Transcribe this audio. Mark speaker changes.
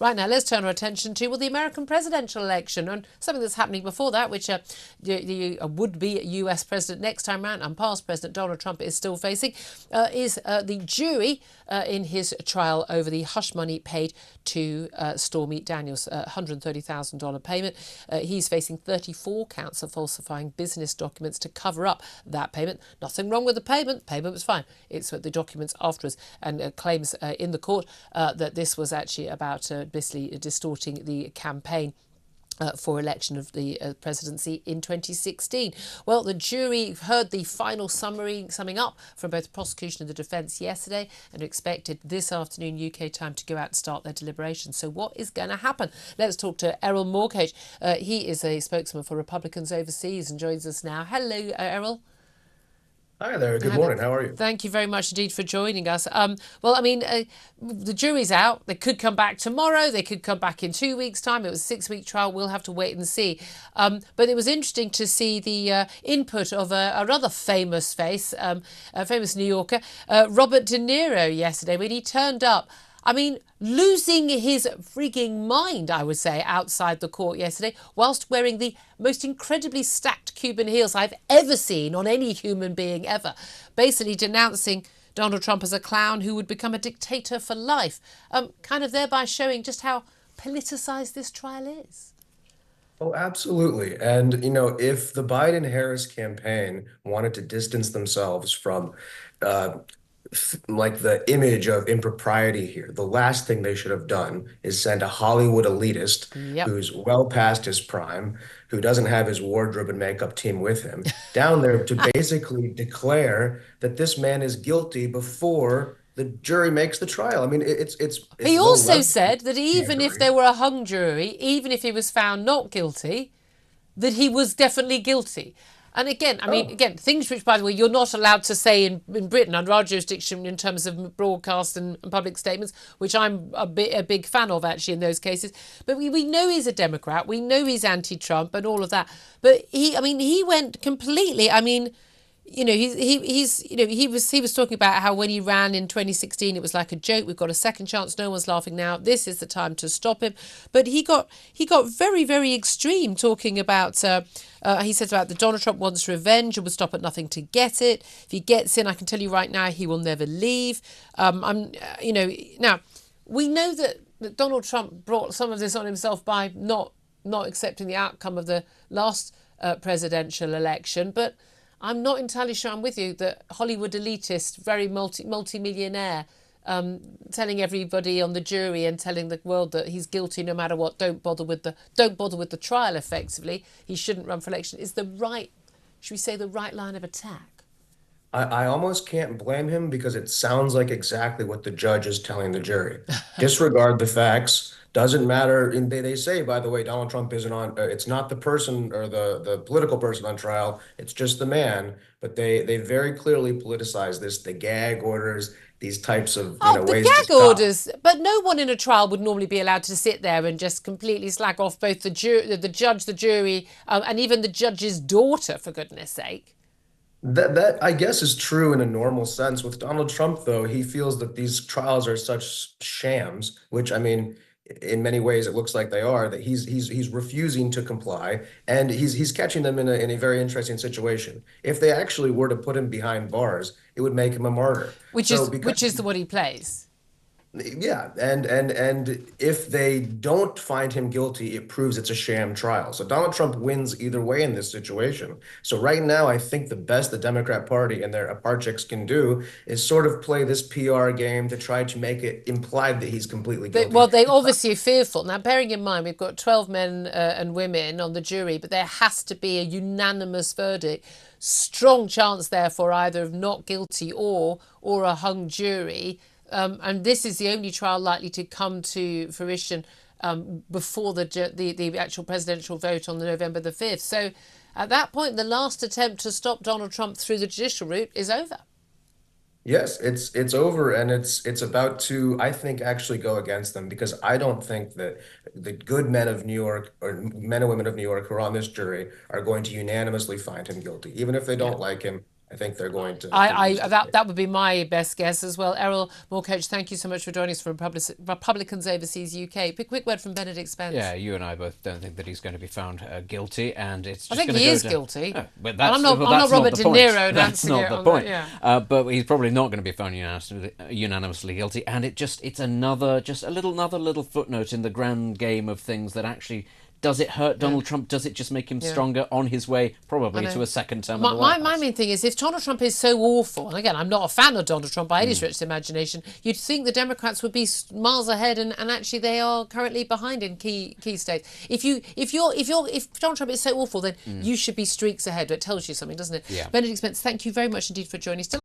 Speaker 1: Right now, let's turn our attention to, well, the American presidential election and something that's happening before that, which the would-be US president next time round and past President Donald Trump is still facing, is the jury in his trial over the hush money paid to Stormy Daniels, $130,000 payment. He's facing 34 counts of falsifying business documents to cover up that payment. Nothing wrong with the payment. Payment was fine. It's the documents afterwards, and claims in the court that this was actually about basically distorting the campaign for election of the presidency in 2016. Well, the jury heard the final summing up from both the prosecution and the defence yesterday and are expected this afternoon UK time to go out and start their deliberations. So what is going to happen? Let's talk to Erol Morkoc. He is a spokesman for Republicans overseas and joins us now. Hello, Erol.
Speaker 2: Hi there. Good morning. How are you?
Speaker 1: Thank you very much indeed for joining us. Well, I mean, the jury's out. They could come back tomorrow. They could come back in 2 weeks' time. It was a 6-week trial. We'll have to wait and see. But it was interesting to see the input of a rather famous face, a famous New Yorker, Robert De Niro, yesterday when he turned up. I mean, losing his freaking mind, I would say, outside the court yesterday, whilst wearing the most incredibly stacked Cuban heels I've ever seen on any human being ever, basically denouncing Donald Trump as a clown who would become a dictator for life, kind of thereby showing just how politicised this trial is.
Speaker 2: Oh, absolutely. And, if the Biden-Harris campaign wanted to distance themselves from uh, like the image of impropriety here, the last thing they should have done is send a Hollywood elitist
Speaker 1: Yep.
Speaker 2: who's well past his prime, who doesn't have his wardrobe and makeup team with him, down there to basically declare that this man is guilty before the jury makes the trial. I mean, it's
Speaker 1: He
Speaker 2: low
Speaker 1: also
Speaker 2: level
Speaker 1: said that even if
Speaker 2: pandering.
Speaker 1: there were a hung jury, even if he was found not guilty, that he was definitely guilty. And again, I mean,
Speaker 2: Oh.
Speaker 1: again, things which, by the way, you're not allowed to say in Britain under our jurisdiction in terms of broadcast and public statements, which I'm a big fan of actually in those cases. But we know he's a Democrat. We know he's anti-Trump and all of that. But he went completely, I mean, he was talking about how when he ran in 2016 it was like a joke. We've got a second chance. No one's laughing now. This is the time to stop him. But he got very, very extreme, talking about he says about the Donald Trump wants revenge and would stop at nothing to get it. If he gets in, I can tell you right now, he will never leave. Now we know that Donald Trump brought some of this on himself by not accepting the outcome of the last presidential election, but I'm not entirely sure I'm with you that Hollywood elitist, very multi-millionaire, telling everybody on the jury and telling the world that he's guilty no matter what, don't bother with the trial, effectively, he shouldn't run for election, is the right, should we say, the right line of attack.
Speaker 2: I almost can't blame him because it sounds like exactly what the judge is telling the jury. Disregard the facts. Doesn't matter. And they say, by the way, Donald Trump isn't on, it's not the person or the political person on trial. It's just the man. But they very clearly politicize this, the gag orders, these types of,
Speaker 1: Oh, the
Speaker 2: ways to
Speaker 1: gag
Speaker 2: stop.
Speaker 1: orders. But no one in a trial would normally be allowed to sit there and just completely slag off both the judge, the jury, and even the judge's daughter, for goodness sake.
Speaker 2: That I guess is true in a normal sense. With Donald Trump, though, he feels that these trials are such shams, which I mean, in many ways it looks like they are, that he's refusing to comply and he's catching them in a very interesting situation. If they actually were to put him behind bars, it would make him a martyr.
Speaker 1: which
Speaker 2: So
Speaker 1: is
Speaker 2: because
Speaker 1: which is what he plays.
Speaker 2: yeah, and if they don't find him guilty, it proves it's a sham trial. So Donald Trump wins either way in this situation. So right now, I think the best the Democrat Party and their apparatchiks can do is sort of play this PR game to try to make it implied that he's completely
Speaker 1: Well,
Speaker 2: guilty.
Speaker 1: they obviously are fearful. Now, bearing in mind, we've got 12 men and women on the jury, but there has to be a unanimous verdict. Strong chance, therefore, either of not guilty or a hung jury. And this is the only trial likely to come to fruition before the actual presidential vote on November the 5th. So at that point, the last attempt to stop Donald Trump through the judicial route is over.
Speaker 2: Yes, it's over and it's about to, I think, actually go against them because I don't think that the good men of New York or men and women of New York who are on this jury are going to unanimously find him guilty, even if they
Speaker 1: Yeah.
Speaker 2: don't like him. I think they're going to.
Speaker 1: That would be my best guess as well. Erol Morkoc, thank you so much for joining us from Republicans Overseas UK. Quick word from Benedict Spence.
Speaker 3: Yeah, you and I both don't think that he's going to be found guilty, and it's just
Speaker 1: I think he is guilty.
Speaker 3: Oh, but
Speaker 1: I'm not Robert De Niro.
Speaker 3: That's not the point.
Speaker 1: Yeah.
Speaker 3: But he's probably not going to be found unanimously guilty, and it's another little footnote in the grand game of things that actually. Does it hurt Donald Trump? Does it just make him stronger on his way, probably, to a second term of the White House?
Speaker 1: My main thing is, if Donald Trump is so awful, and again, I'm not a fan of Donald Trump by any stretch of the imagination, you'd think the Democrats would be miles ahead, and actually they are currently behind in key states. If Donald Trump is so awful, then you should be streaks ahead. It tells you something, doesn't it?
Speaker 3: Yeah.
Speaker 1: Benedict Spence, thank you very much indeed for joining us.